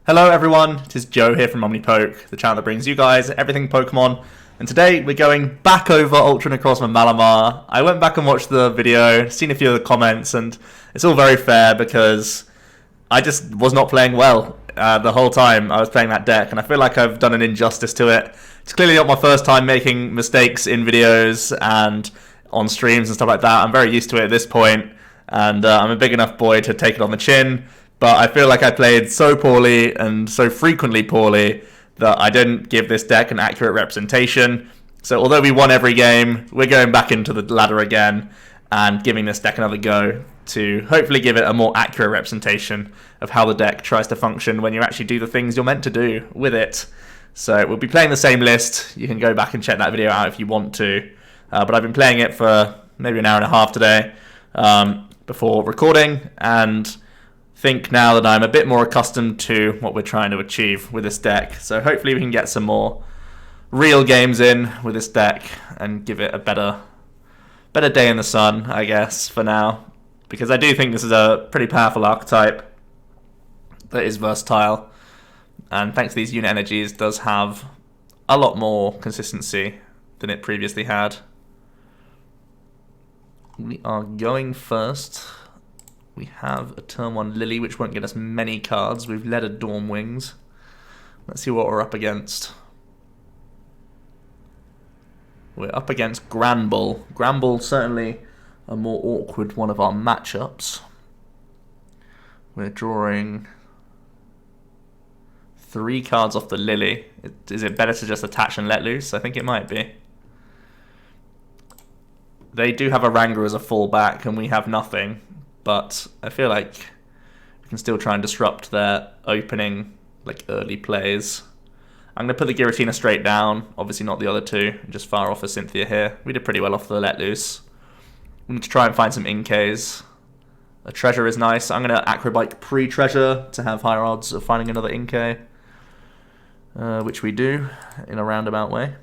Hello everyone, it is Joe here from OmniPoke, the channel that brings you guys everything Pokemon. And today we're going back over Ultra Necrozma Malamar. I went back and watched the video, seen a few of the comments, and it's all very fair because I just was not playing well the whole time I was playing that deck, and I feel like I've done an injustice to it. It's clearly not my first time making mistakes in videos and on streams and stuff like that. I'm very used to it at this point, and I'm a big enough boy to take it on the chin. But I feel like I played so poorly and so frequently poorly that I didn't give this deck an accurate representation. So although we won every game, we're going back into the ladder again and giving this deck another go to hopefully give it a more accurate representation of how the deck tries to function when you actually do the things you're meant to do with it. So we'll be playing the same list. You can go back and check that video out if you want to. But I've been playing it for maybe an hour and a half today before recording, and think now that I'm a bit more accustomed to what we're trying to achieve with this deck. So hopefully we can get some more real games in with this deck and give it a better day in the sun, I guess, for now. Because I do think this is a pretty powerful archetype that is versatile. And thanks to these unit energies, does have a lot more consistency than it previously had. We are going first. We have a turn 1 Lily, which won't get us many cards. We've led a Dawn Wings. Let's see what we're up against. We're up against Granbull. Granbull certainly a more awkward one of our matchups. We're drawing 3 cards off the Lily. Is it better to just attach and let loose? I think it might be. They do have a Wrangler as a fallback, and we have nothing. But I feel like we can still try and disrupt their opening, early plays. I'm going to put the Giratina straight down, obviously not the other two, and just fire off a Cynthia here. We did pretty well off the let loose. We need to try and find some Inkays. A treasure is nice. I'm going to Acrobike pre-treasure to have higher odds of finding another Inkay, which we do in a roundabout way.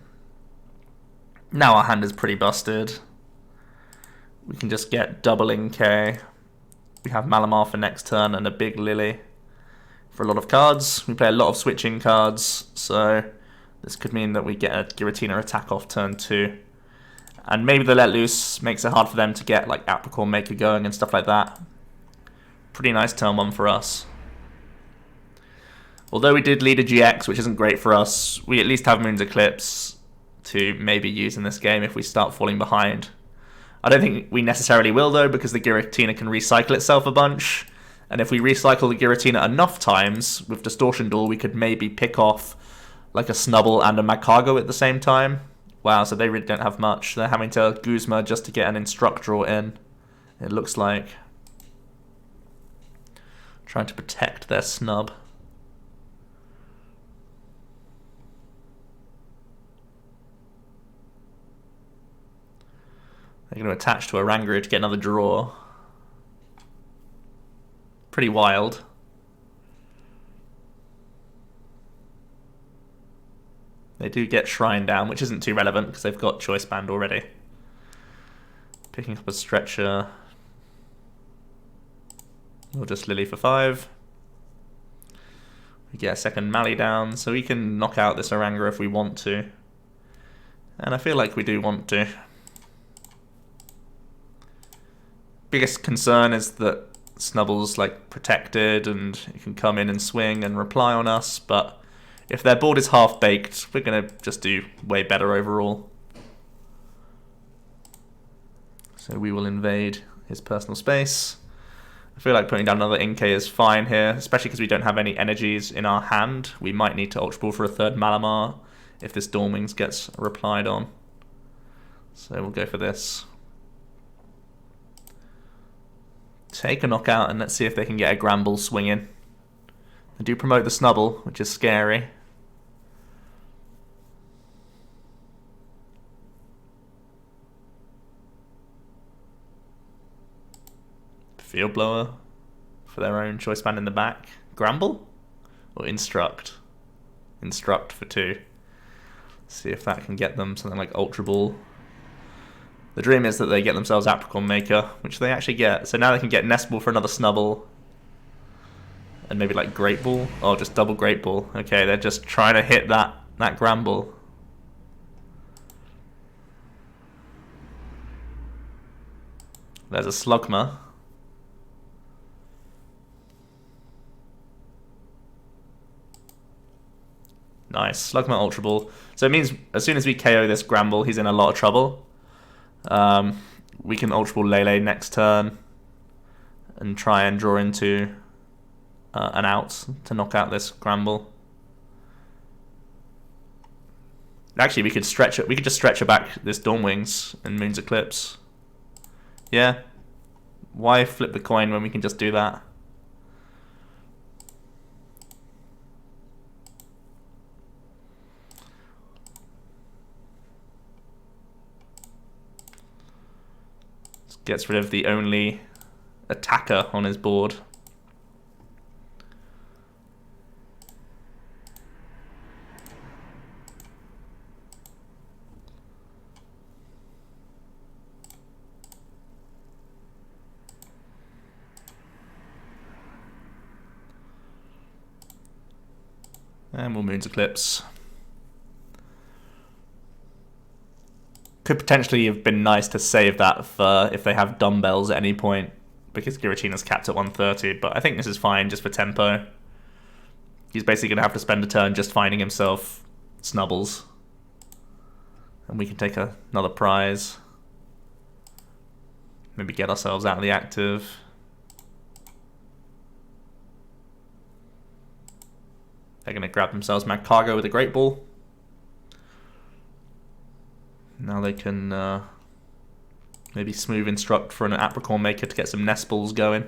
Now our hand is pretty busted. We can just get double Inkay. We have Malamar for next turn and a big Lily for a lot of cards. We play a lot of switching cards, so this could mean that we get a Giratina attack off turn 2. And maybe the let loose makes it hard for them to get Apricorn Maker going and stuff like that. Pretty nice turn 1 for us. Although we did lead a GX, which isn't great for us, we at least have Moon's Eclipse to maybe use in this game if we start falling behind. I don't think we necessarily will, though, because the Giratina can recycle itself a bunch. And if we recycle the Giratina enough times, with Distortion Duel, we could maybe pick off a Snubbull and a Magcargo at the same time. Wow, so they really don't have much. They're having to Guzma just to get an Instruct draw in, it looks like. Trying to protect their snub. They're going to attach to a Rangaroo to get another draw. Pretty wild. They do get Shrine down, which isn't too relevant because they've got Choice Band already. Picking up a Stretcher. We'll just Lily for 5. We get a second Mally down, so we can knock out this Oranguru if we want to. And I feel like we do want to. Biggest concern is that Snubbull's protected and it can come in and swing and reply on us, but if their board is half-baked, we're going to just do way better overall. So we will invade his personal space. I feel like putting down another Inkay is fine here, especially because we don't have any energies in our hand. We might need to Ultra Ball for a third Malamar if this Dawn Wings gets replied on. So we'll go for this. Take a knockout and let's see if they can get a Granbull swinging. They do promote the Snubbull, which is scary. Field Blower for their own Choice Band in the back. Granbull? Or Instruct? Instruct for 2. See if that can get them something like Ultra Ball. The dream is that they get themselves Apricorn Maker, which they actually get. So now they can get Nest Ball for another Snubbull. And maybe like Great Ball. Oh, just double Great Ball. Okay, they're just trying to hit that Granbull. There's a Slugma. Nice. Slugma Ultra Ball. So it means as soon as we KO this Granbull, he's in a lot of trouble. We can Ultra Ball Lele next turn and try and draw into an out to knock out this Granbull. Actually, we could stretch it. We could just stretch it back this Dawn Wings and Moon's Eclipse. Yeah. Why flip the coin when we can just do that? Gets rid of the only attacker on his board. And more Moon's Eclipse. Could potentially have been nice to save that for if they have dumbbells at any point, because Giratina's capped at 130, but I think this is fine just for tempo. He's basically going to have to spend a turn just finding himself Snubbles. And we can take another prize. Maybe get ourselves out of the active. They're going to grab themselves Magcargo with a Great Ball. Now they can maybe smooth instruct for an Apricorn Maker to get some nest balls going.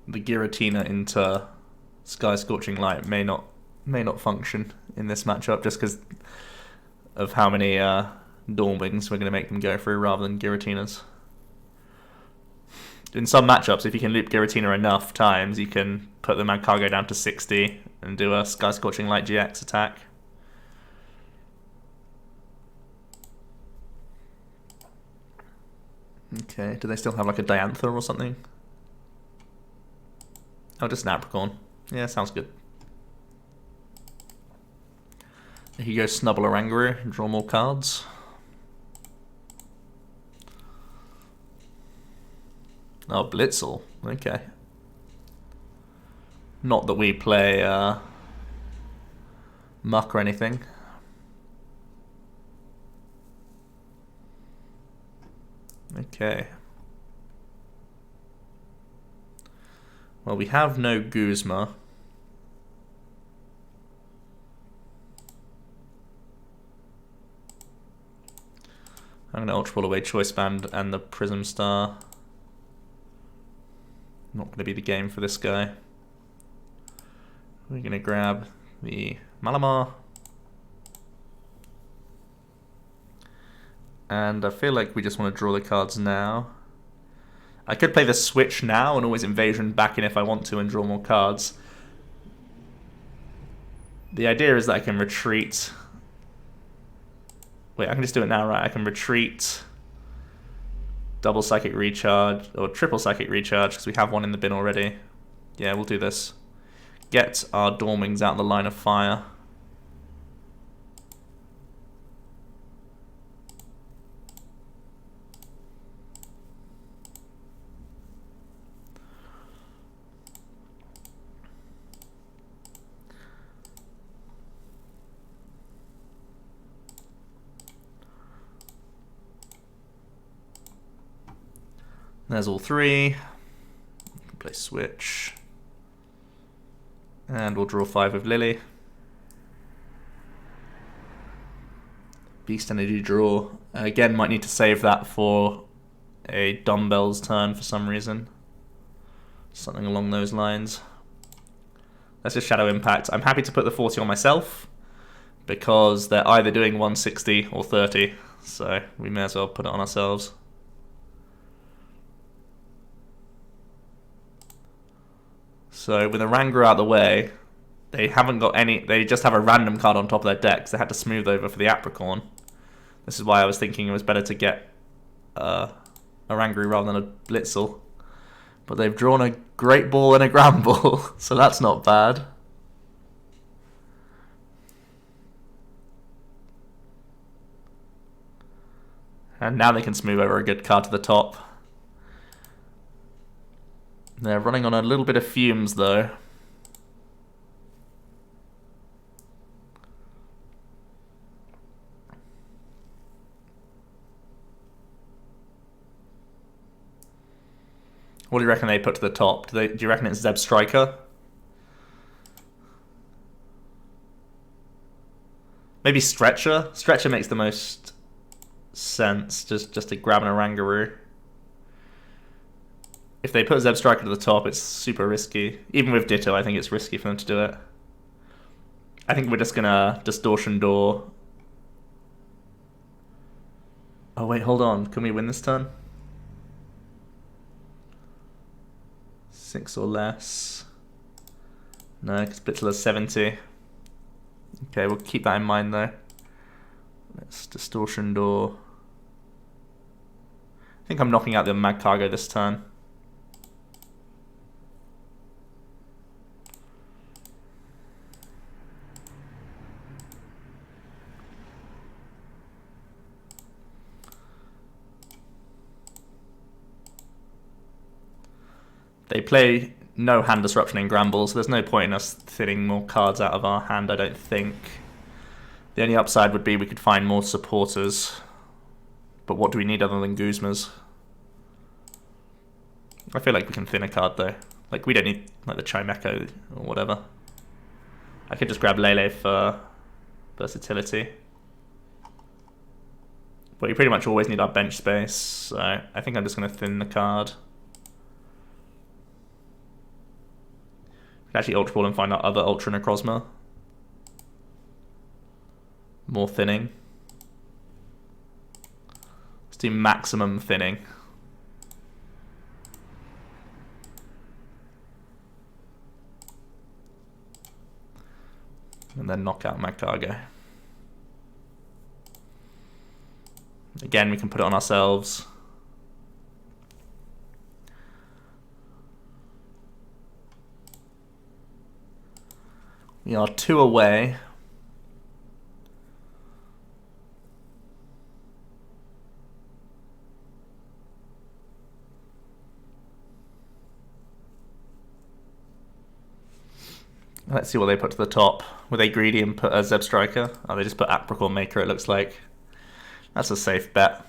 The Giratina into Sky Scorching Light may not function in this matchup just because of how many Dawn Wings we're going to make them go through rather than Giratinas. In some matchups, if you can loop Giratina enough times, you can put the Magcargo down to 60 and do a Sky Scorching Light GX attack. Okay, do they still have like a Diantha or something? Oh, just an Apricorn. Yeah, sounds good. Here you go, Snubble Oranguru, draw more cards. Oh, Blitzel. Okay. Not that we play Muck or anything. Okay. Well, we have no Guzma. I'm going to Ultra Ball away Choice Band and the Prism Star. Not going to be the game for this guy. We're going to grab the Malamar. And I feel like we just want to draw the cards now. I could play the Switch now and always Invasion back in if I want to and draw more cards. The idea is that I can retreat. Wait, I can just do it now, right? I can retreat, double Psychic Recharge, or triple Psychic Recharge, because we have one in the bin already. Yeah, we'll do this. Get our Dawn Wings out of the line of fire. There's all three. Play Switch. And we'll draw 5 with Lily. Beast Energy draw. Again, might need to save that for a Dumbbells turn for some reason. Something along those lines. Let's just Shadow Impact. I'm happy to put the 40 on myself because they're either doing 160 or 30. So we may as well put it on ourselves. So with a Rangaroo out of the way, they haven't got any. They just have a random card on top of their decks. They had to smooth over for the Apricorn. This is why I was thinking it was better to get a Rangaroo rather than a Blitzel. But they've drawn a Great Ball and a Granbull, so that's not bad. And now they can smooth over a good card to the top. They're running on a little bit of fumes, though. What do you reckon they put to the top? Do you reckon it's Zeb Striker? Maybe Stretcher? Stretcher makes the most sense, just to grab an Rangaroo. If they put Zeb Striker to the top, it's super risky. Even with Ditto, I think it's risky for them to do it. I think we're just gonna Distortion Door. Oh wait, hold on. Can we win this turn? 6 or less. No, because Blitzel has 70. Okay, we'll keep that in mind though. Let's Distortion Door. I think I'm knocking out the Magcargo this turn. They play no hand disruption in Granbull, so there's no point in us thinning more cards out of our hand, I don't think. The only upside would be we could find more supporters. But what do we need other than Guzmas? I feel like we can thin a card though. Like, we don't need like the Chimecho or whatever. I could just grab Lele for versatility. But we pretty much always need our bench space, so I think I'm just going to thin the card. Actually Ultra Ball and find out other Ultra Necrozma. More thinning. Let's do maximum thinning. And then knock out Magcargo. Again, we can put it on ourselves. We are 2 away. Let's see what they put to the top. Were they greedy and put a Zeb Striker? Oh, they just put Apricorn Maker, it looks like. That's a safe bet.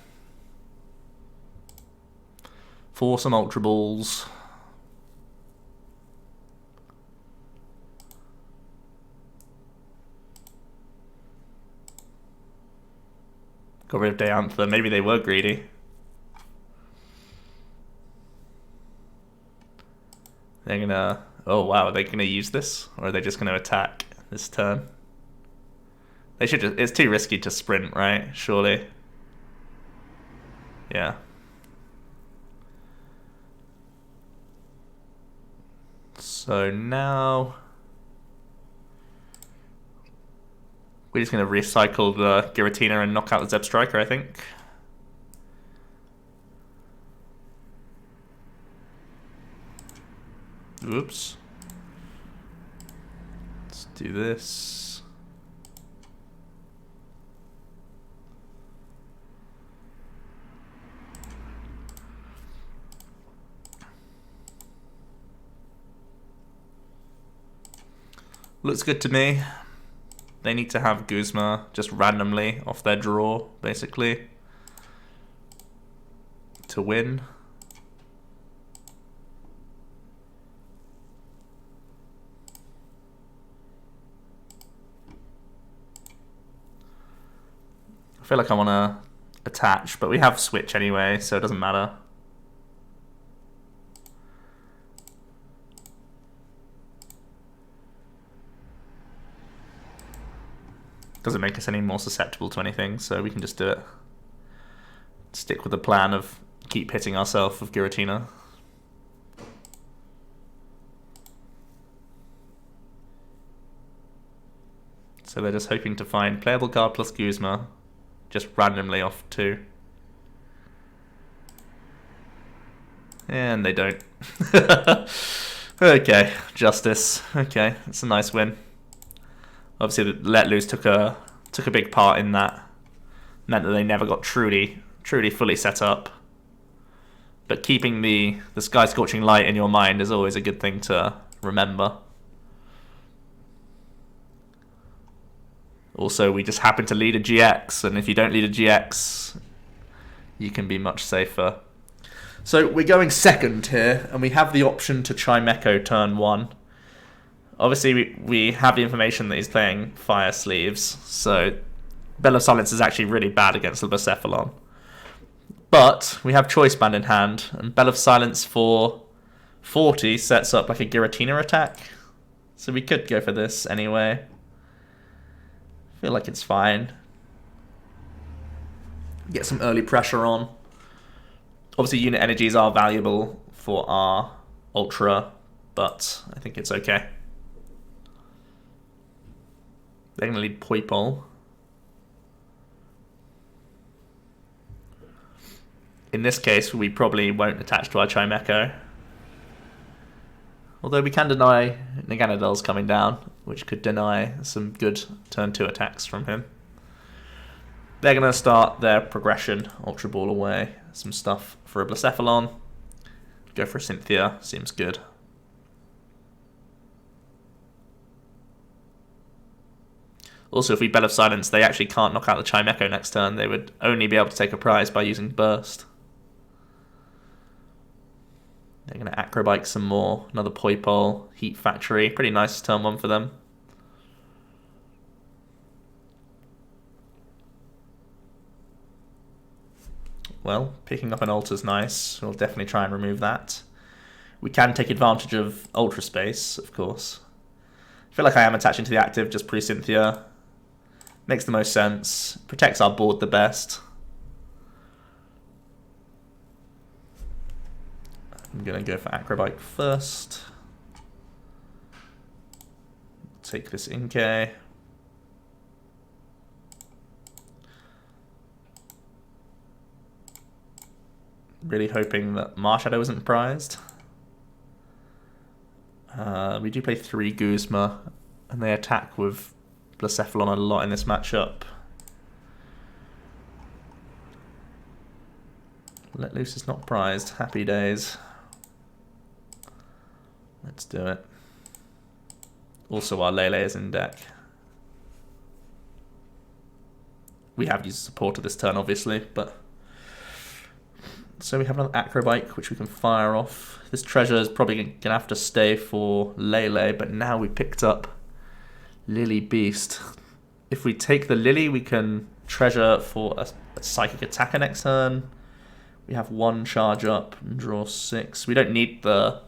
For some Ultra Balls. Got rid of Diantha. Maybe they were greedy. They're gonna... Oh wow, are they gonna use this? Or are they just gonna attack this turn? They should just... It's too risky to sprint, right? Surely. Yeah. So now... We're just going to recycle the Giratina and knock out the Zeb Striker, I think. Oops. Let's do this. Looks good to me. They need to have Guzma just randomly off their draw, basically, to win. I feel like I want to attach, but we have switch anyway, so it doesn't matter. Doesn't make us any more susceptible to anything, so we can just do it. Stick with the plan of keep hitting ourselves with Giratina. So they're just hoping to find playable card plus Guzma, just randomly off 2. And they don't. Okay, Justice. Okay, it's a nice win. Obviously, the Let Loose took a big part in that. Meant that they never got truly fully set up. But keeping the Sky Scorching Light in your mind is always a good thing to remember. Also, we just happen to lead a GX, and if you don't lead a GX, you can be much safer. So we're going second here, and we have the option to Chimecho turn 1. Obviously, we have the information that he's playing Fire Sleeves, so Bell of Silence is actually really bad against the Blacephalon. But we have Choice Band in hand, and Bell of Silence for 40 sets up like a Giratina attack. So we could go for this anyway. I feel like it's fine. Get some early pressure on. Obviously, unit energies are valuable for our Ultra, but I think it's okay. They're going to lead Poipole. In this case, we probably won't attach to our Chimecho. Although we can deny Naganadel's coming down, which could deny some good turn 2 attacks from him. They're going to start their progression, Ultra Ball away, some stuff for a Blacephalon. Go for a Cynthia, seems good. Also, if we Bell of Silence, they actually can't knock out the Chimecho next turn. They would only be able to take a prize by using Burst. They're going to Acrobike some more. Another Poipole, Heat Factory. Pretty nice turn 1 for them. Well, picking up an Ultra's nice. We'll definitely try and remove that. We can take advantage of Ultra Space, of course. I feel like I am attaching to the active just pre-Cynthia. Makes the most sense. Protects our board the best. I'm going to go for Acrobike first. Take this Inkay. Really hoping that Marshadow isn't prized. We do play 3 Guzma, and they attack with Blacephalon a lot in this matchup. Let Loose is not prized. Happy days. Let's do it. Also, our Lele is in deck. We have used support this turn, obviously, but... So we have another Acrobike, which we can fire off. This treasure is probably going to have to stay for Lele, but now we picked up Lily Beast. If we take the Lily, we can treasure for a Psychic Attacker next turn. We have 1 charge up and draw 6. We don't need the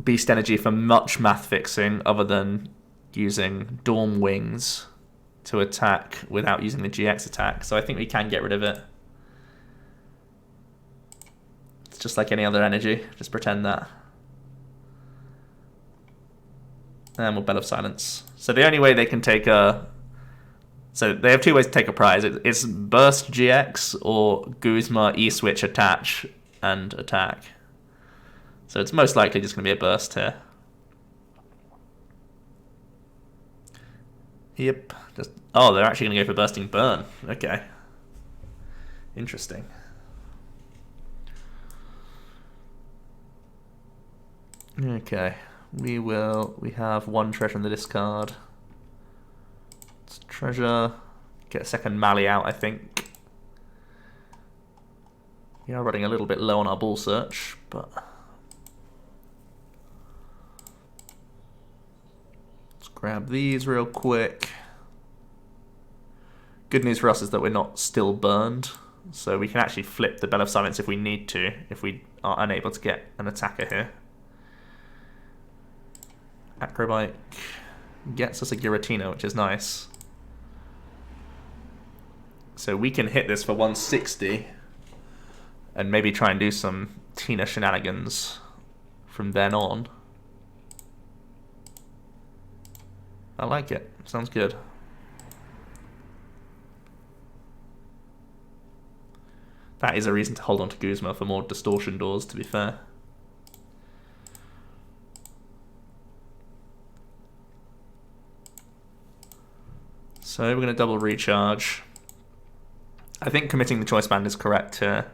Beast Energy for much math fixing other than using Dorm Wings to attack without using the GX attack. So I think we can get rid of it. It's just like any other energy. Just pretend that. And we'll Bell of Silence. So the only way they can take a... So they have 2 ways to take a prize. It's Burst GX or Guzma E-Switch attach and attack. So it's most likely just going to be a Burst here. Yep. Oh, they're actually going to go for Bursting Burn. Okay. Interesting. Okay. We have 1 treasure in the discard. Let's treasure. Get a second Mali out, I think. We are running a little bit low on our ball search, but... Let's grab these real quick. Good news for us is that we're not still burned, so we can actually flip the Bell of Silence if we need to, if we are unable to get an attacker here. Acrobike gets us a Giratina, which is nice. So we can hit this for 160 and maybe try and do some Tina shenanigans from then on. I like it. Sounds good. That is a reason to hold on to Guzma for more distortion doors, to be fair. So we're going to double recharge. I think committing the choice band is correct here.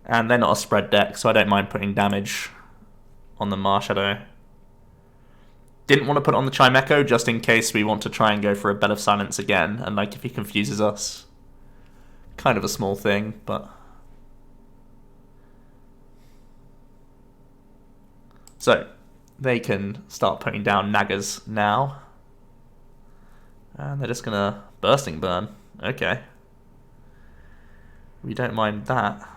And they're not a spread deck, so I don't mind putting damage on the Marshadow. Didn't want to put on the Chimecho just in case we want to try and go for a Bell of Silence again, and like if he confuses us. Kind of a small thing, but... So, they can start putting down Nagas now. And they're just gonna Bursting Burn. Okay. We don't mind that.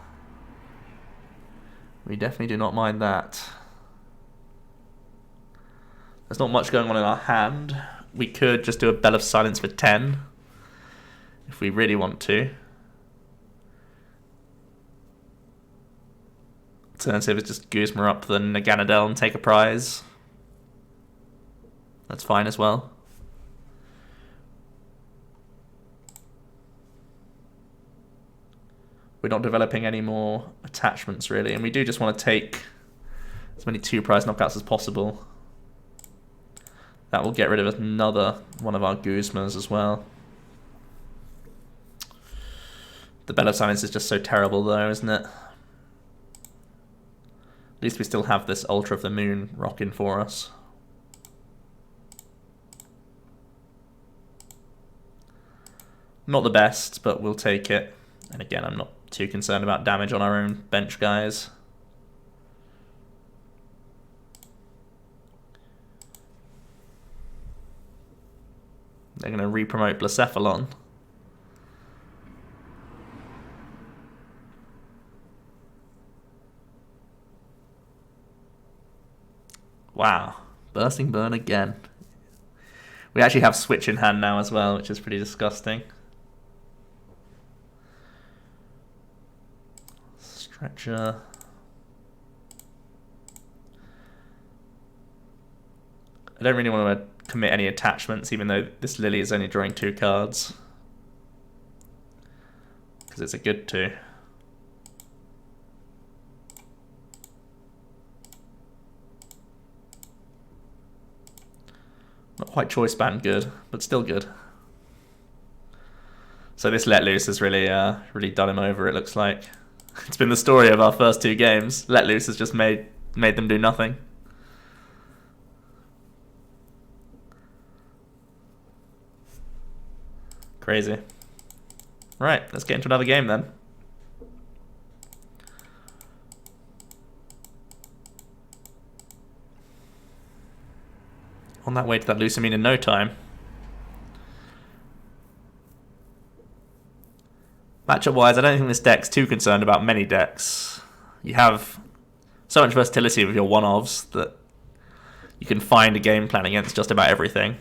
We definitely do not mind that. There's not much going on in our hand. We could just do a Bell of Silence for 10. If we really want to. Alternative is just Guzma up the Naganadel and take a prize. That's fine as well. We're not developing any more attachments really, and we do just want to take as many 2-prize knockouts as possible. That will get rid of another one of our Guzmas as well. The Bell of Silence is just so terrible though, isn't it? At least we still have this Ultra of the Moon rocking for us. Not the best, but we'll take it. And again, I'm not too concerned about damage on our own bench guys. They're going to re-promote Blacephalon. Wow, Bursting Burn again. We actually have Switch in hand now as well, which is pretty disgusting. Stretcher. I don't really want to commit any attachments, even though this Lily is only drawing 2 cards. Because it's a good 2. Not quite choice band good, but still good. So this Let Loose has really done him over, it looks like. It's been the story of our first 2 games. Let Loose has just made them do nothing. Crazy. Right, let's get into another game then. On that way to that Lucamine in no time. Matchup-wise, I don't think this deck's too concerned about many decks. You have so much versatility with your one-ofs that you can find a game plan against just about everything.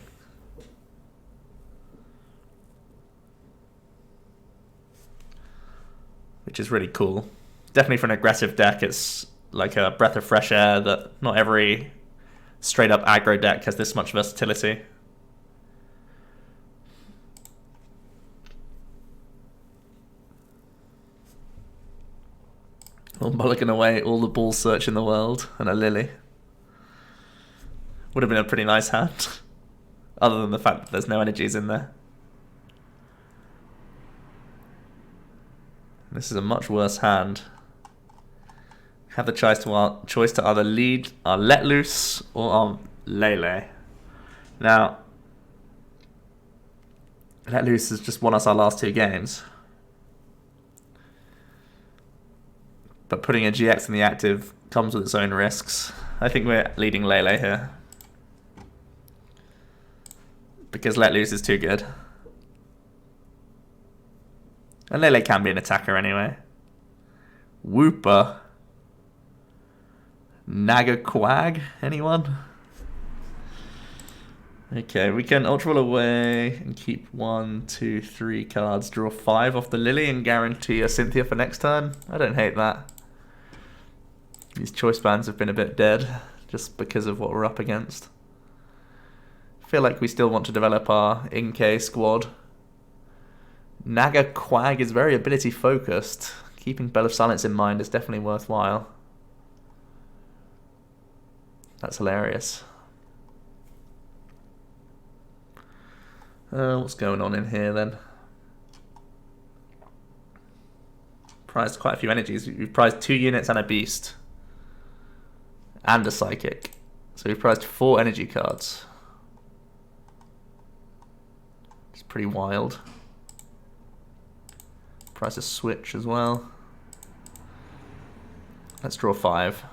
Which is really cool. Definitely for an aggressive deck, it's like a breath of fresh air that not every straight up aggro deck has this much versatility. Well, mulligan away all the ball search in the world and a Lily. Would have been a pretty nice hand. Other than the fact that there's no energies in there. This is a much worse hand. Have the choice to either lead our Let Loose or our Lele. Now, Let Loose has just won us our last 2 games. But putting a GX in the active comes with its own risks. I think we're leading Lele here. Because Let Loose is too good. And Lele can be an attacker anyway. Wooper. Naga Quag? Anyone? Okay, we can Ultra Ball away and keep 1, 2, 3 cards, draw 5 off the Lily and guarantee a Cynthia for next turn. I don't hate that. These choice bands have been a bit dead just because of what we're up against. I feel like we still want to develop our in-K squad. Naga Quag is very ability focused. Keeping Bell of Silence in mind is definitely worthwhile. That's hilarious. What's going on in here then? Prized quite a few energies. We've prized 2 units and a beast. And a psychic. So we've prized 4 energy cards. It's pretty wild. Price a switch as well. Let's draw 5.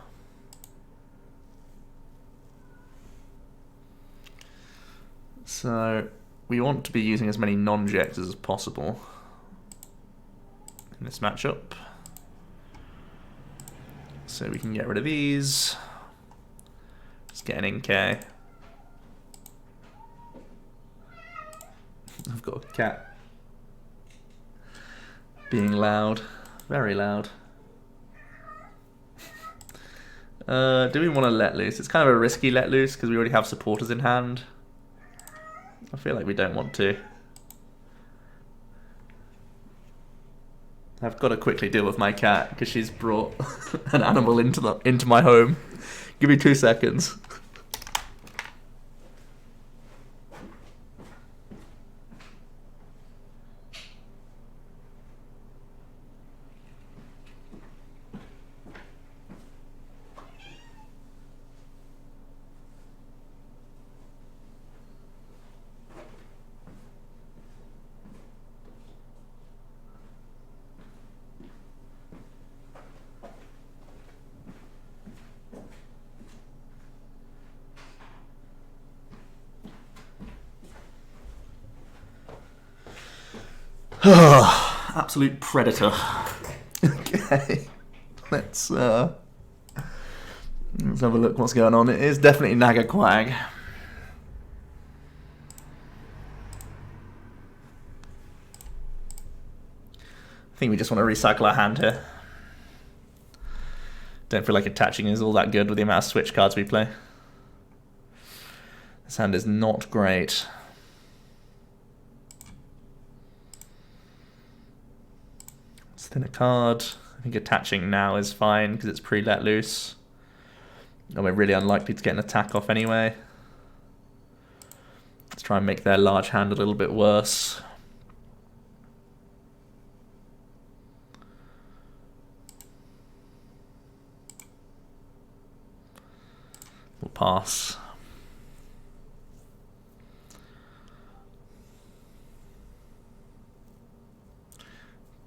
So we want to be using as many non-GXs as possible in this matchup. So we can get rid of these. Let's get an NK. I've got a cat being loud, very loud. Do we want to let loose? It's kind of a risky let loose because we already have supporters in hand. I feel like we don't want to. I've got to quickly deal with my cat because she's brought an animal into my home. Give me 2 seconds. Absolute predator. Okay, let's have a look what's going on. It is definitely Naga Quag. I think we just want to recycle our hand here. Don't feel like attaching is all that good with the amount of switch cards we play. This hand is not great. Thin a card. I think attaching now is fine because it's pre-let loose. And we're really unlikely to get an attack off anyway. Let's try and make their large hand a little bit worse. We'll pass.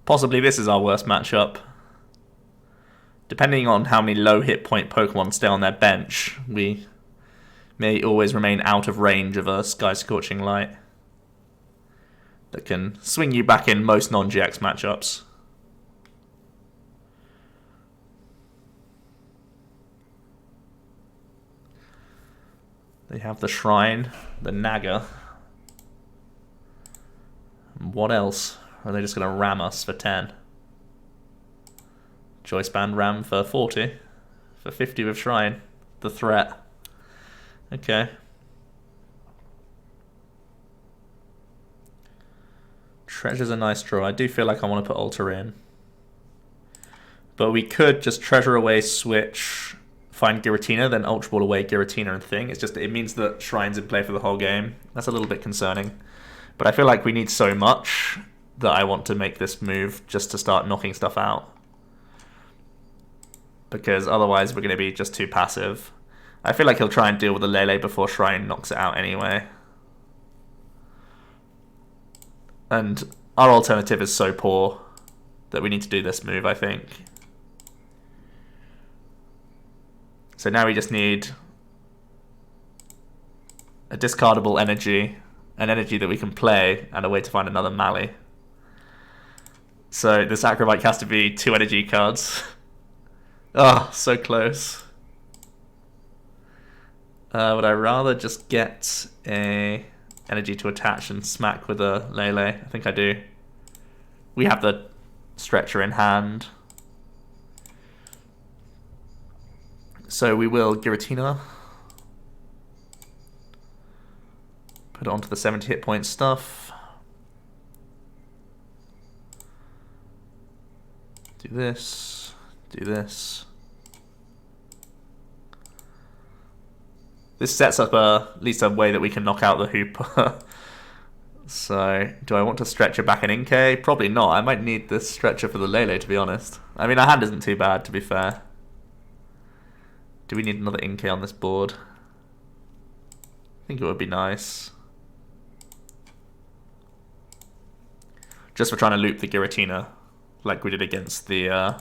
Possibly this is our worst matchup. Depending on how many low hit point Pokemon stay on their bench, we may always remain out of range of a Sky Scorching Light that can swing you back in most non-GX matchups. They have the Shrine, the Naga. And what else? Or are they just going to ram us for 10? Choice band ram for 40. For 50 with Shrine. The threat. Okay. Treasure's a nice draw. I do feel like I want to put Alter in. But we could just treasure away, switch, find Giratina, then Ultra Ball away Giratina and Thing. It's just, it means that Shrine's in play for the whole game. That's a little bit concerning. But I feel like we need so much that I want to make this move just to start knocking stuff out. Because otherwise we're going to be just too passive. I feel like he'll try and deal with the Lele before Shrine knocks it out anyway. And our alternative is so poor that we need to do this move, I think. So now we just need a discardable energy, an energy that we can play, and a way to find another Mally. So this Acrobike has to be 2 energy cards. Oh, so close. Would I rather just get a energy to attach and smack with a Lele? I think I do. We have the stretcher in hand. So we will Giratina. Put it onto the 70 hit point stuff. Do this. Do this. This sets up at least a way that we can knock out the Hooper. So, do I want to stretcher back an Inkay? Probably not. I might need this stretcher for the Lele, to be honest. I mean, our hand isn't too bad, to be fair. Do we need another Inkay on this board? I think it would be nice. Just for trying to loop the Giratina, like we did against the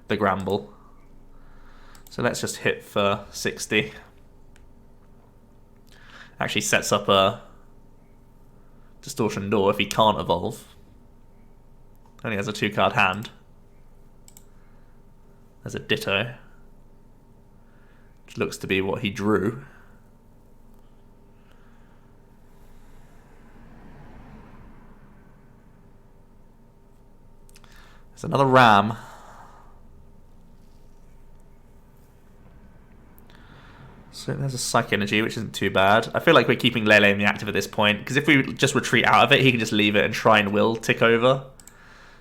Granbull. So let's just hit for 60. Actually sets up a Distortion Door if he can't evolve. Only has a 2-card hand. There's a Ditto, which looks to be what he drew. There's another Ram. So there's a Psychic Energy, which isn't too bad. I feel like we're keeping Lele in the active at this point, because if we just retreat out of it, he can just leave it and try and will tick over.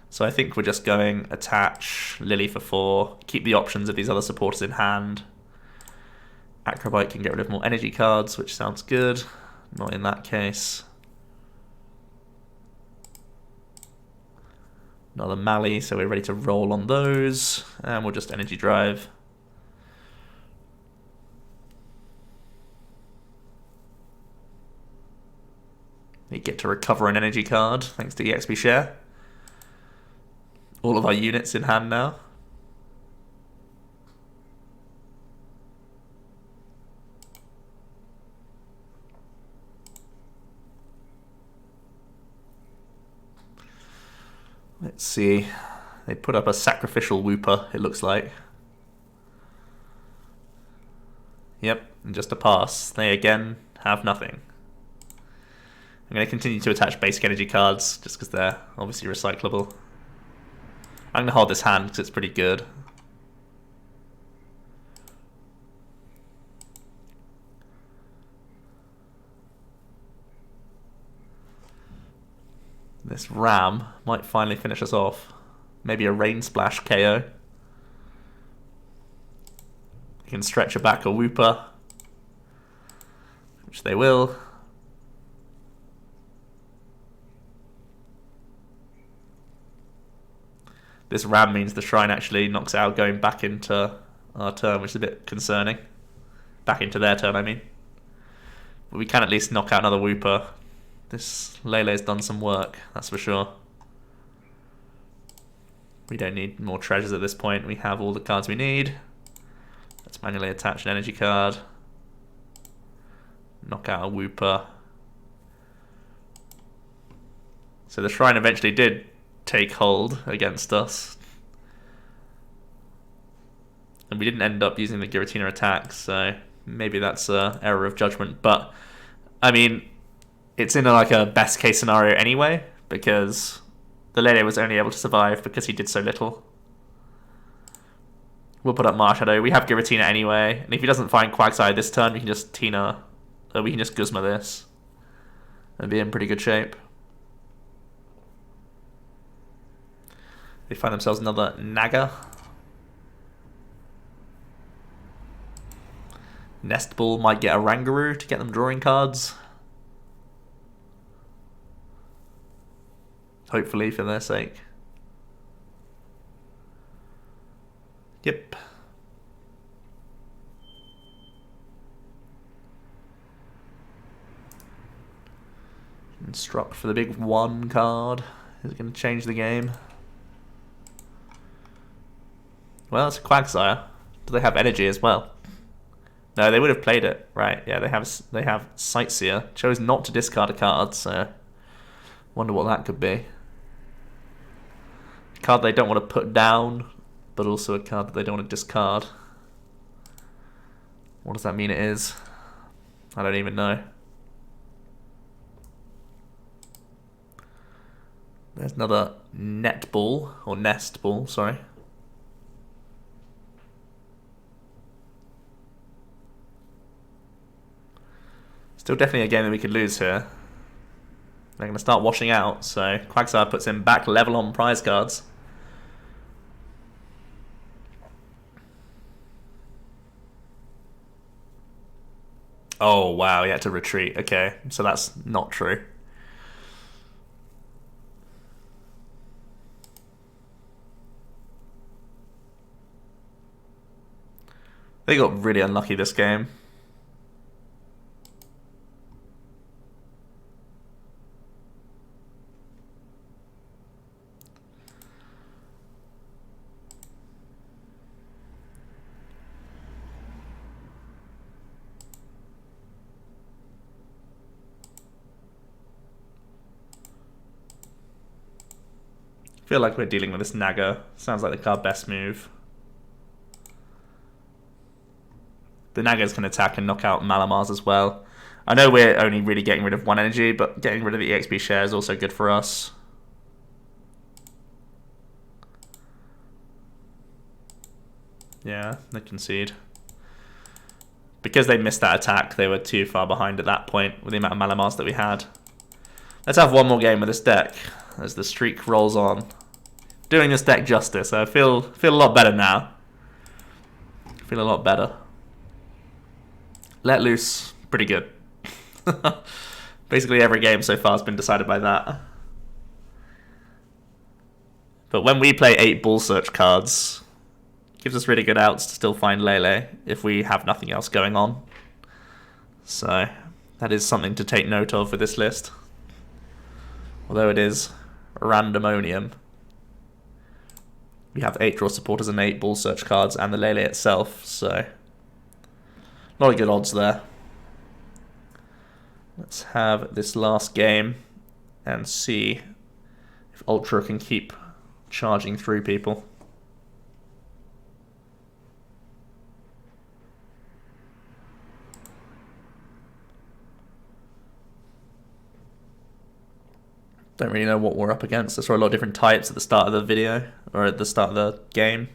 So I think we're just going attach, Lily for 4, keep the options of these other supporters in hand. Acrobite can get rid of more energy cards, which sounds good. Not in that case. Another Mally, so we're ready to roll on those. And we'll just energy drive. We get to recover an energy card, thanks to EXP share. All of our units in hand now. Let's see. They put up a sacrificial Wooper, it looks like. Yep, and just a pass. They again have nothing. I'm going to continue to attach basic energy cards, just because they're obviously recyclable. I'm going to hold this hand because it's pretty good. This Ram might finally finish us off. Maybe a Rain Splash KO. You can stretch back a Wooper, which they will. This Ram means the Shrine actually knocks out going back into our turn, which is a bit concerning. Back into their turn, I mean. But we can at least knock out another Wooper. This Lele's done some work, that's for sure. We don't need more treasures at this point. We have all the cards we need. Let's manually attach an energy card. Knock out a Wooper. So the Shrine eventually did take hold against us. And we didn't end up using the Giratina attack, so maybe that's an error of judgment. But, I mean, it's in like a best case scenario anyway, because the Lele was only able to survive because he did so little. We'll put up Marshadow. We have Giratina anyway, and if he doesn't find Quagsire this turn, we can just we can just Guzma this and be in pretty good shape. They find themselves another Naga. Nestball might get a Rangaroo to get them drawing cards. Hopefully, for their sake. Yep. And struck for the big 1 card. Is it going to change the game? Well, it's a Quagsire. Do they have energy as well? No, they would have played it. Right, yeah, they have Sightseer. Chose not to discard a card, so wonder what that could be. A card they don't want to put down, but also a card that they don't want to discard. What does that mean it is? I don't even know. There's another netball, or nest ball, sorry. Still definitely a game that we could lose here. They're going to start washing out, so Quagsire puts in back level on prize cards. Oh, wow, he had to retreat. Okay, so that's not true. They got really unlucky this game. I feel like we're dealing with this Naga. Sounds like the card best move. The Nagas can attack and knock out Malamars as well. I know we're only really getting rid of one energy, but getting rid of the EXP share is also good for us. Yeah, they concede. Because they missed that attack, they were too far behind at that point with the amount of Malamars that we had. Let's have one more game with this deck as the streak rolls on. Doing this deck justice. I feel a lot better now. Feel a lot better. Let loose, pretty good. Basically every game so far has been decided by that. But when we play 8 Bull Search cards, it gives us really good outs to still find Lele if we have nothing else going on. So that is something to take note of with this list. Although it is randomonium. We have 8 draw supporters and 8 Bull Search cards and the Lele itself, so a lot of good odds there. Let's have this last game and see if Ultra can keep charging through people. Don't really know what we're up against. I saw a lot of different types at the start of the video, or at the start of the game.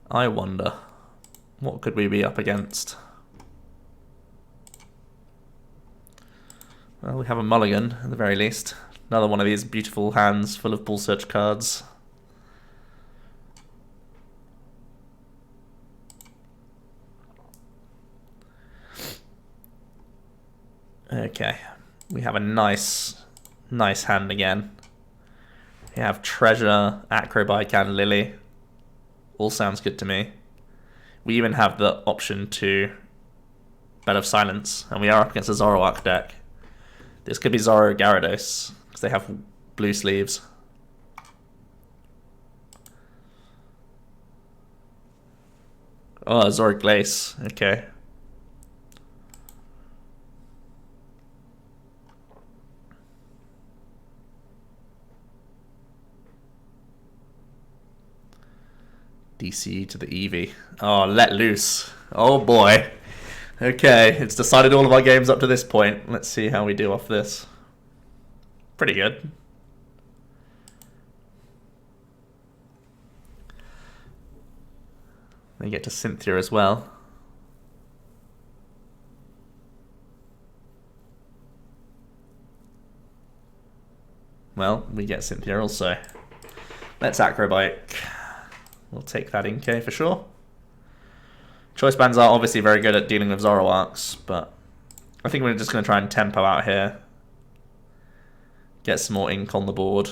I wonder, what could we be up against? Well, we have a mulligan, at the very least. Another one of these beautiful hands full of Bull Search cards. Okay, we have a nice hand again. We have Treasure, Acrobike, and Lily. All sounds good to me. We even have the option to Bed of Silence, and we are up against a Zoroark deck. This could be Zoro Gyarados, because they have blue sleeves. Oh, Zoro Glace, okay. DC to the Eevee. Oh, let loose. Oh boy. Okay, it's decided all of our games up to this point. Let's see how we do off this. Pretty good. They get to Cynthia as well. Well, we get Cynthia also. Let's Acrobike. We'll take that Inkay for sure. Choice bands are obviously very good at dealing with Zoroarks, but I think we're just going to try and tempo out here. Get some more ink on the board.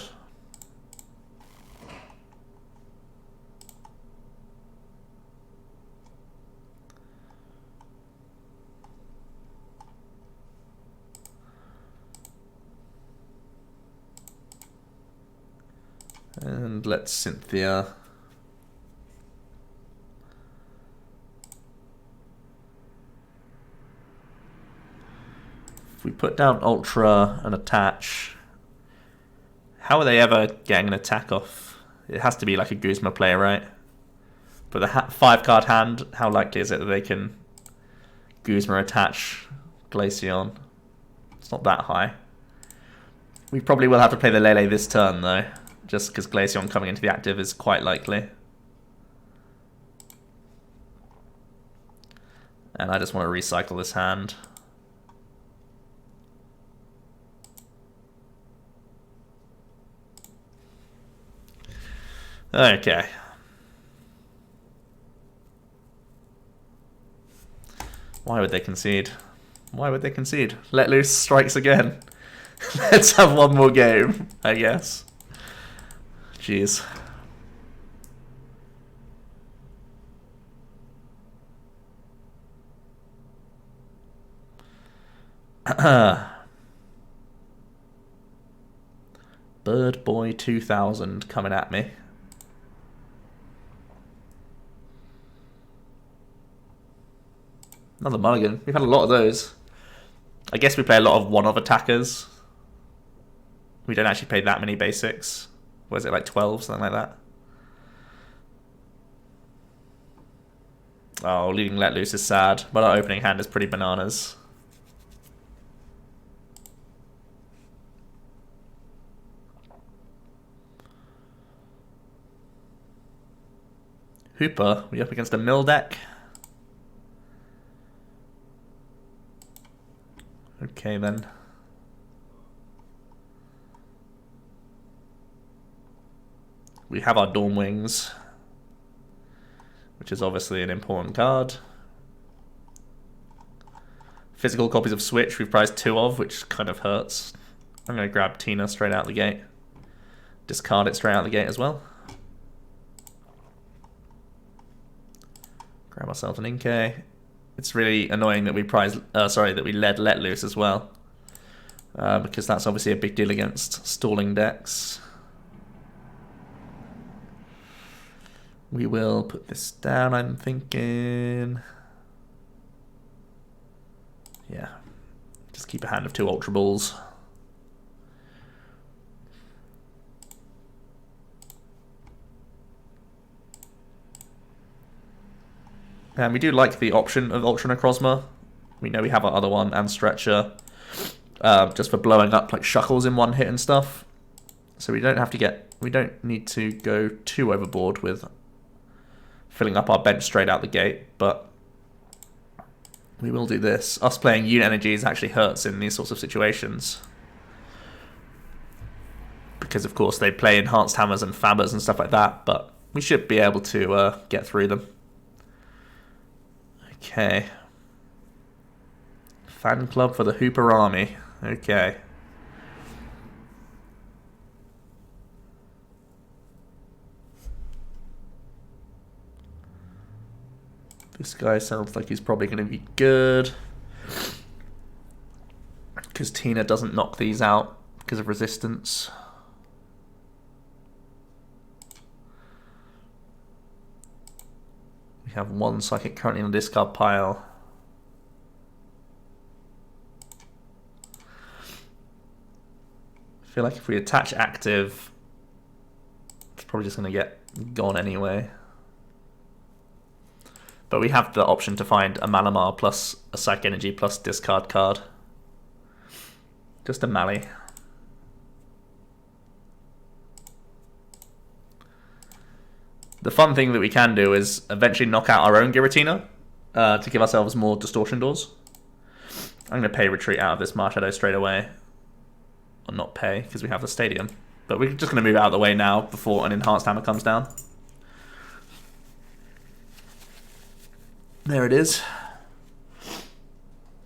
And let's Cynthia. If we put down Ultra and attach, How are they ever getting an attack off? It has to be like a Guzma player, right? But the 5-card hand, how likely is it that they can Guzma attach Glaceon? It's not that high. We probably will have to play the Lele this turn, though, just because Glaceon coming into the active is quite likely. And I just want to recycle this hand. Okay. Why would they concede? Why would they concede? Let loose strikes again. Let's have one more game, I guess. Jeez. Bird Boy 2000 coming at me. Another mulligan. We've had a lot of those. I guess we play a lot of one-of attackers. We don't actually play that many basics. What is it, like 12, something like that? Oh, leaving Let Loose is sad, but our opening hand is pretty bananas. Hooper, we up against a mill deck. Okay then. We have our Dawn Wings, which is obviously an important card. Physical copies of Switch we've prized 2 of, which kind of hurts. I'm going to grab Tina straight out the gate. Discard it straight out the gate as well. Grab ourselves an Inkay. It's really annoying that we that we led Let Loose as well, because that's obviously a big deal against stalling decks. We will put this down, I'm thinking. Yeah, just keep a hand of 2 Ultra Balls. And we do like the option of Ultra Necrozma. We know we have our other one and Stretcher, just for blowing up like Shuckles in one hit and stuff. So we don't need to go too overboard with filling up our bench straight out the gate, but we will do this. Us playing unit energies actually hurts in these sorts of situations, because of course they play enhanced hammers and fabbers and stuff like that, but we should be able to get through them. Okay. Fan club for the Hooper Army. Okay. This guy sounds like he's probably going to be good, because Tina doesn't knock these out because of resistance. We have 1 Psychic currently in the discard pile. I feel like if we attach active, it's probably just going to get gone anyway. But we have the option to find a Malamar plus a Psychic Energy plus discard card. Just a Mally. The fun thing that we can do is eventually knock out our own Giratina to give ourselves more distortion doors. I'm going to pay retreat out of this Marshadow straight away. Or not pay, because we have the stadium. But we're just going to move out of the way now before an enhanced hammer comes down. There it is.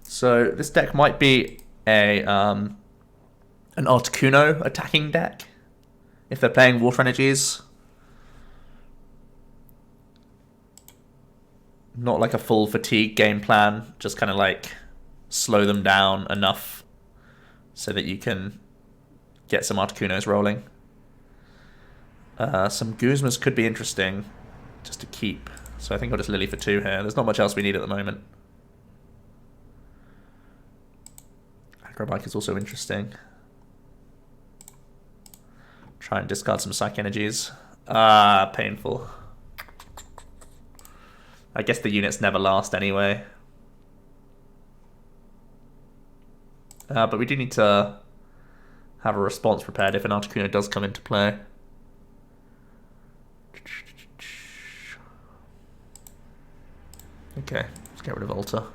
So this deck might be a an Articuno attacking deck if they're playing Water Energies. Not like a full fatigue game plan, just kind of like slow them down enough so that you can get some Articunos rolling. Some Guzmas could be interesting just to keep. So I think I'll just Lily for 2 here. There's not much else we need at the moment. Agrobike is also interesting. Try and discard some Psych Energies. Ah, painful. I guess the units never last anyway. But we do need to have a response prepared if an Articuno does come into play. Okay, let's get rid of Ultra.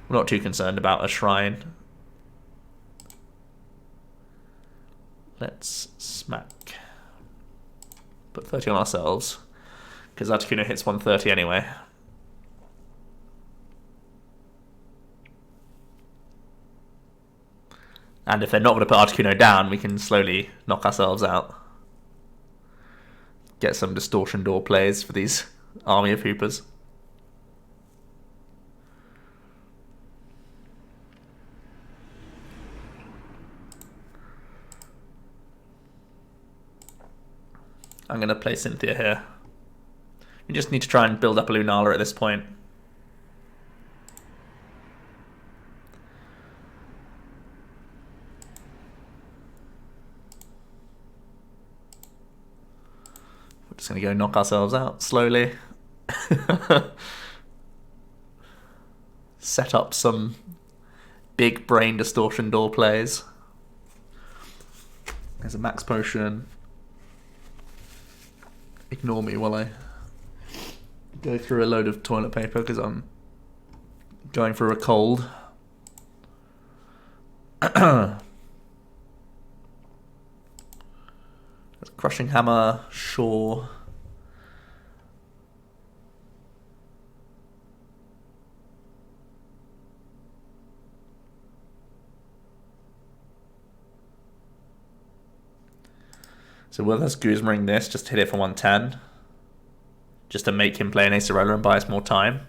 We're not too concerned about a Shrine. Let's smack. Put 30 on ourselves, because Articuno hits 130 anyway. And if they're not going to put Articuno down, we can slowly knock ourselves out. Get some Distortion Door plays for these army of Hoopers. I'm going to play Cynthia here. We just need to try and build up a Lunala at this point. We're just going to go knock ourselves out slowly. Set up some big brain Distortion Door plays. There's a Max Potion. Ignore me while I go through a load of toilet paper because I'm going through a cold. Crushing Hammer, sure. So will us Guzmaring this, just hit it for 110? Just to make him play an Acerola and buy us more time?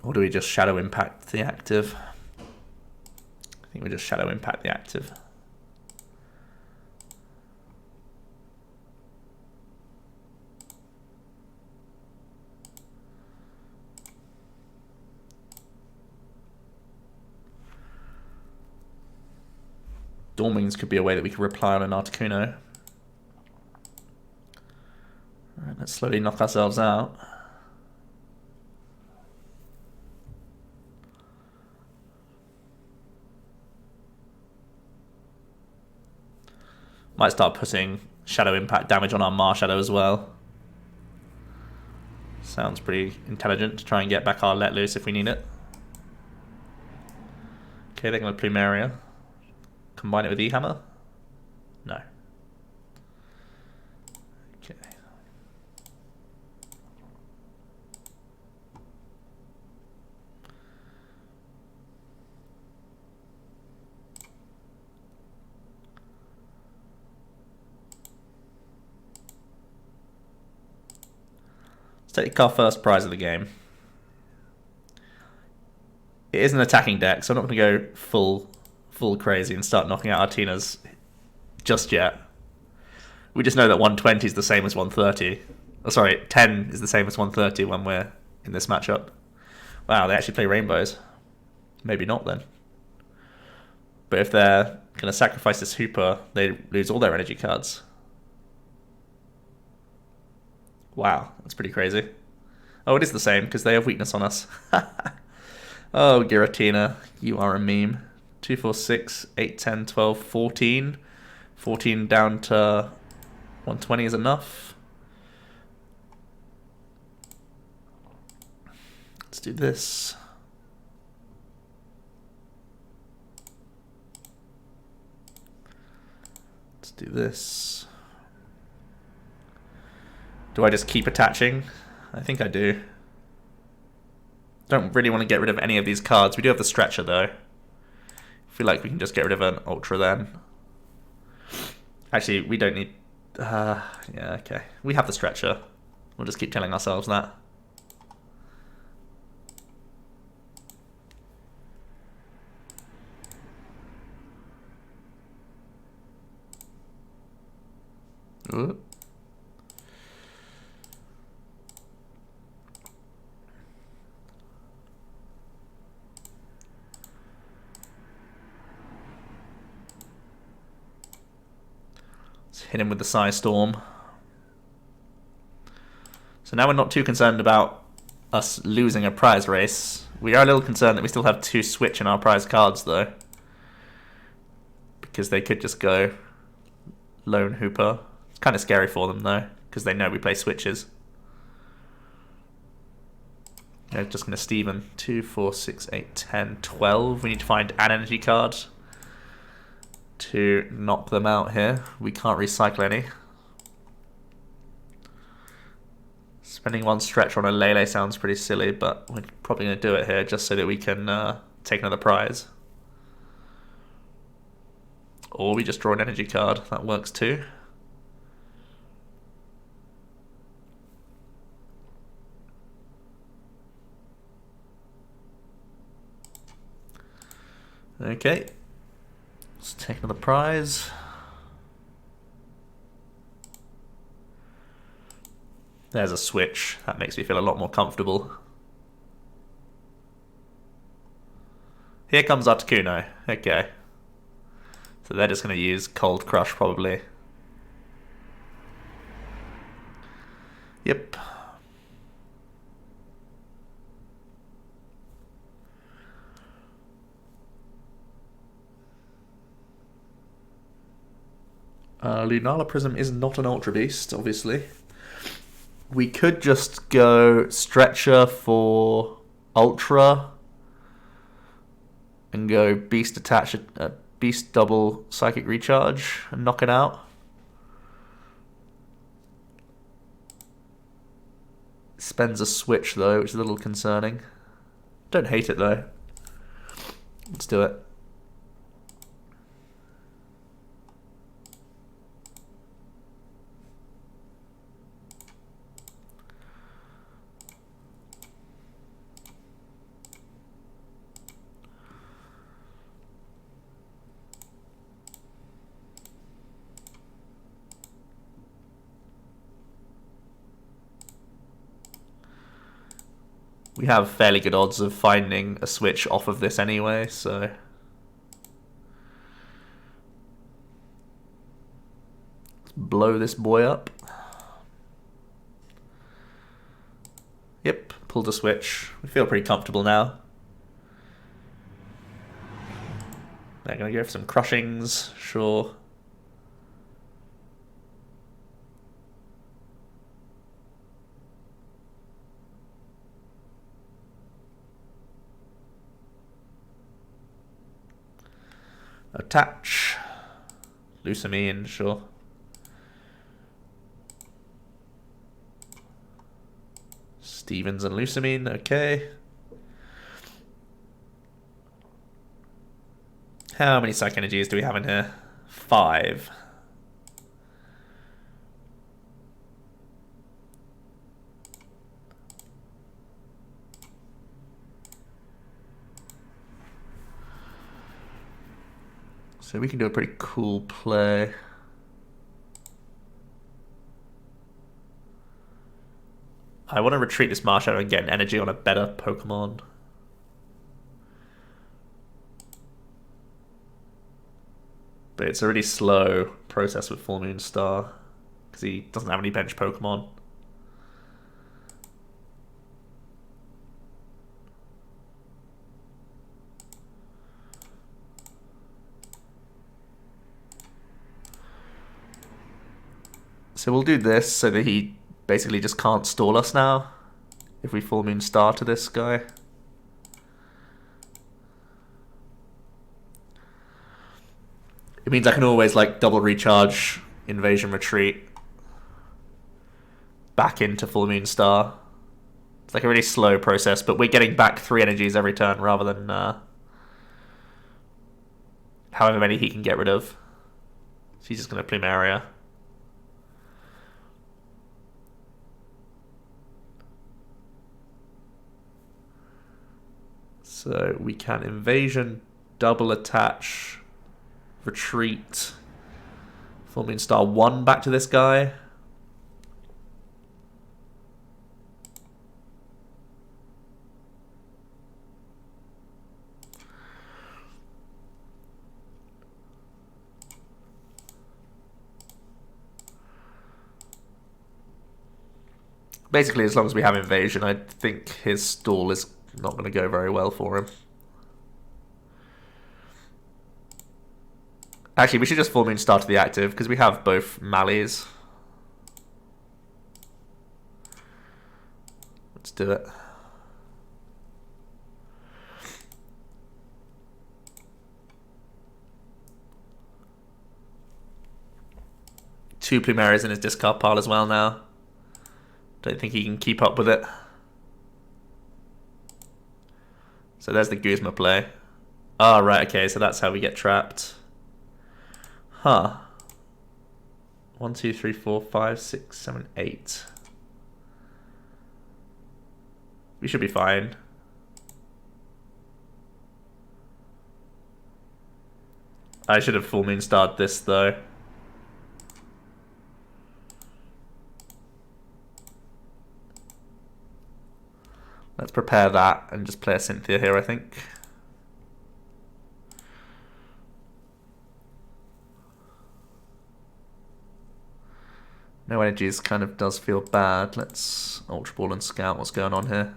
Or do we just Shadow Impact the active? I think we just Shadow Impact the active. Dormings could be a way that we could reply on an Articuno. Alright, let's slowly knock ourselves out. Might start putting Shadow Impact damage on our Marshadow as well. Sounds pretty intelligent to try and get back our Let Loose if we need it. Okay, they're going to Plumeria. Combine it with E-Hammer? No. Okay. Let's take our first prize of the game. It is an attacking deck, so I'm not going to go full crazy and start knocking out our Tinas just yet. We just know that 120 is the same as 130. Oh, sorry, 10 is the same as 130 when we're in this matchup. Wow, they actually play rainbows. Maybe not then. But if they're going to sacrifice this Hooper, they lose all their energy cards. Wow, that's pretty crazy. Oh, it is the same because they have weakness on us. Oh, Giratina, you are a meme. 2, 4, 6, 8, 10, 12, 14. 14 down to 120 is enough. Let's do this. Let's do this. Do I just keep attaching? I think I do. Don't really want to get rid of any of these cards. We do have the Stretcher though. I feel like we can just get rid of an Ultra then. Actually, we don't need... yeah, okay. We have the Stretcher. We'll just keep telling ourselves that. Ooh. Let's hit him with the Psy Storm. So now we're not too concerned about us losing a prize race. We are a little concerned that we still have 2 switch in our prize cards, though. Because they could just go Lone Hooper. It's kind of scary for them, though, because they know we play switches. They're just going to Steven. 2, 4, 6, 8, 10, 12. We need to find an energy card to knock them out here. We can't recycle any. Spending 1 stretch on a Lele sounds pretty silly, but we're probably going to do it here just so that we can take another prize. Or we just draw an energy card. That works too. Okay. Let's take another prize. There's a switch. That makes me feel a lot more comfortable. Here comes Articuno. Okay. So they're just going to use Cold Crush, probably. Yep. Lunala Prism is not an Ultra Beast, obviously. We could just go Stretcher for Ultra and go Beast Attach, Beast Double Psychic Recharge and knock it out. Spends a switch though, which is a little concerning. Don't hate it though. Let's do it. We have fairly good odds of finding a switch off of this anyway, so... Let's blow this boy up. Yep, pulled a switch. We feel pretty comfortable now. They're going to go for some crushings, sure. Attach. Lucamine, sure. Stevens and Lucamine, okay. How many Psych Energies do we have in here? 5. So we can do a pretty cool play. I want to retreat this Marshadow and get an energy on a better Pokemon. But it's a really slow process with Full Moon Star because he doesn't have any bench Pokemon. So we'll do this so that he basically just can't stall us now if we Full Moon Star to this guy. It means I can always like double recharge, Invasion Retreat, back into Full Moon Star. It's like a really slow process, but we're getting back 3 energies every turn rather than however many he can get rid of. So he's just going to Plumeria. So we can Invasion, double attach, retreat, Full Moon Star 1 back to this guy. Basically, as long as we have invasion, I think his stall is not going to go very well for him. Actually, we should just full moon star to the active, because we have both Mallies. Let's do it. Two Plumerias in his discard pile as well now. Don't think he can keep up with it. So there's the Guzma play. Ah, right, okay, so that's how we get trapped. Huh. 1, 2, 3, 4, 5, 6, 7, 8. We should be fine. I should have full moon starred this though. Let's prepare that and just play a Cynthia here, I think. No energies kind of does feel bad. Let's Ultra Ball and scout what's going on here.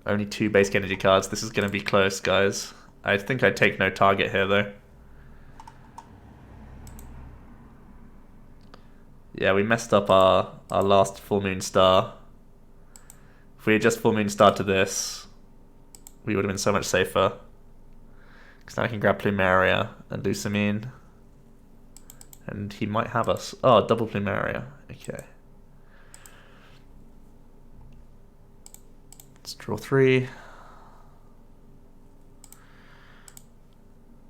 Only 2 basic energy cards. This is going to be close, guys. I think I'd take no target here, though. Yeah, we messed up our last full moon star. If we had just full moon star to this, we would have been so much safer. Because now I can grab Plumeria and Lucamine. And he might have us. Oh, double Plumeria. Okay. Let's draw 3.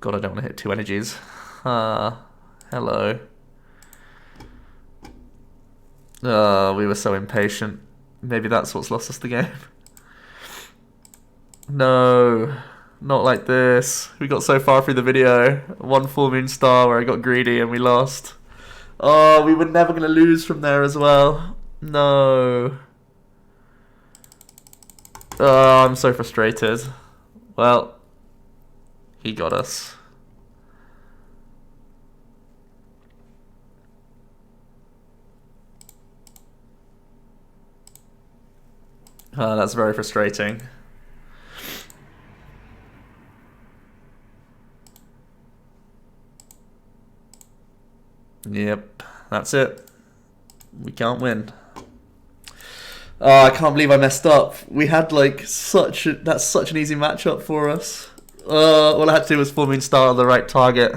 God, I don't want to hit 2 energies. Hello. We were so impatient. Maybe that's what's lost us the game. No, not like this. We got so far through the video. 1 full moon star where I got greedy and we lost. Oh, we were never going to lose from there as well. No. Oh, I'm so frustrated. Well, he got us. Oh, that's very frustrating. Yep, that's it. We can't win. Oh, I can't believe I messed up. We had like that's such an easy matchup for us. All I had to do was full moon star on the right target.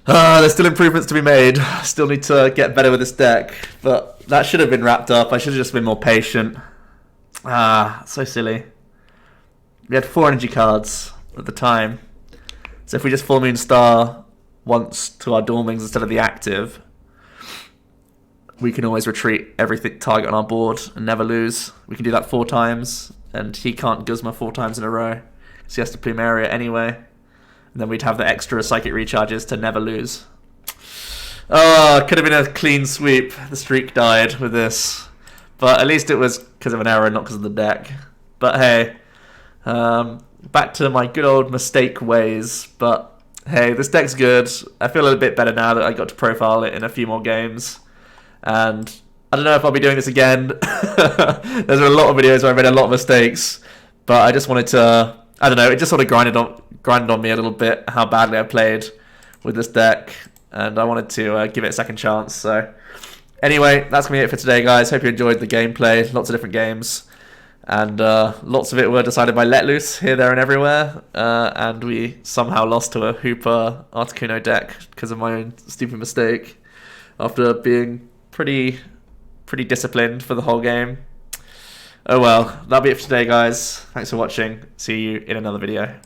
There's still improvements to be made. Still need to get better with this deck, but that should have been wrapped up. I should have just been more patient. So silly. We had 4 energy cards at the time, so if we just full moon star once to our Dormings instead of the active, we can always retreat every target on our board and never lose. We can do that 4 times, and he can't Guzma 4 times in a row, so he has to Plumeria anyway. And then we'd have the extra psychic recharges to never lose. Oh, could have been a clean sweep. The streak died with this. But at least it was because of an error, not because of the deck. But hey, back to my good old mistake ways. But hey, this deck's good. I feel a little bit better now that I got to profile it in a few more games. And I don't know if I'll be doing this again. There's a lot of videos where I made a lot of mistakes. But I just wanted to, I don't know, it just sort of grinded on me a little bit how badly I played with this deck, and I wanted to give it a second chance. So anyway, that's gonna be it for today, guys. Hope you enjoyed the gameplay. Lots of different games, and lots of it were decided by let loose here, there, and everywhere, and we somehow lost to a Hooper Articuno deck because of my own stupid mistake after being pretty disciplined for the whole game. Oh well, that'll be it for today, guys. Thanks for watching. See you in another video.